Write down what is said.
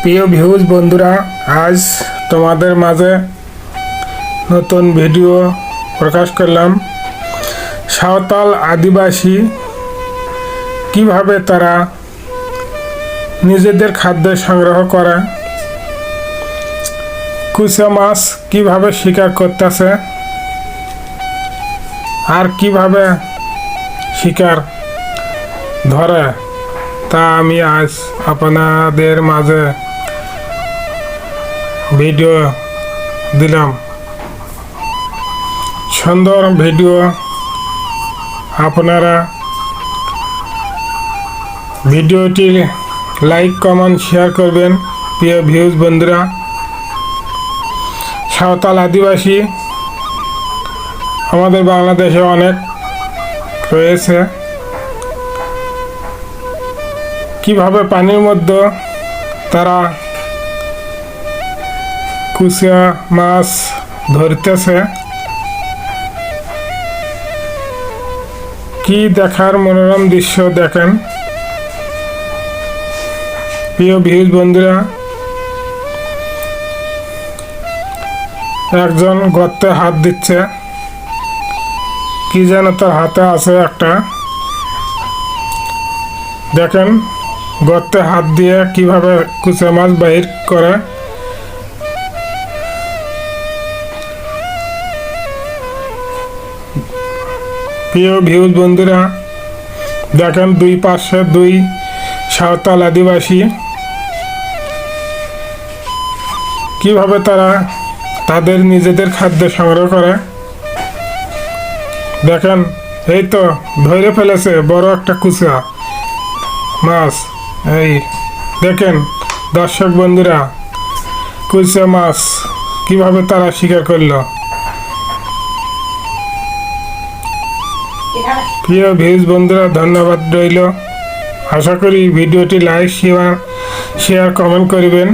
প্রিয় ভিউজ বন্ধুরা, আজ তোমাদের মাঝে নতুন ভিডিও প্রকাশ করলাম। সাঁওতাল আদিবাসী কিভাবে তারা নিজেদের খাদ্য সংগ্রহ করে, কুচা মাছ কিভাবে শিকার করতেছে আর কিভাবে শিকার ধরে, তা আমি আজ আপনাদের মাঝে ভিডিও দিলাম। সুন্দর ভিডিও, আপনারা ভিডিওটি লাইক কমেন্ট শেয়ার করবেন। প্রিয় ভিউজ বন্ধুরা, সাঁওতাল আদিবাসী আমাদের বাংলাদেশে অনেক রয়েছে। কিভাবে পানির মধ্যে তারা কুচা মাছ ধরতেছে, কি দেখার মনোরম দৃশ্য দেখেন। প্রিয় ভিউজ বন্ধুরা, একজন গর্তে হাত দিচ্ছে, কি যেন তার হাতে আছে একটা, দেখেন গর্তে হাত দিয়ে কিভাবে কুচা মাছ বাহির করে। প্রিয় ভিউজ বন্ধুরা, দেখেন দুই পাশে দুই সাঁওতাল আদিবাসী কিভাবে তারা তাদের নিজেদের খাদ্য সংগ্রহ করে। দেখেন, এই তো ধরে ফেলেছে বড় একটা কুচা মাছ। এই দেখেন দর্শক বন্ধুরা, কুচা মাছ কিভাবে তারা শিকার করলো। প্রিয় ভিউজ বন্ধুরা, ধন্যবাদ রইল। আশা করি ভিডিওটি লাইক শেয়ার কমেন্ট করবেন।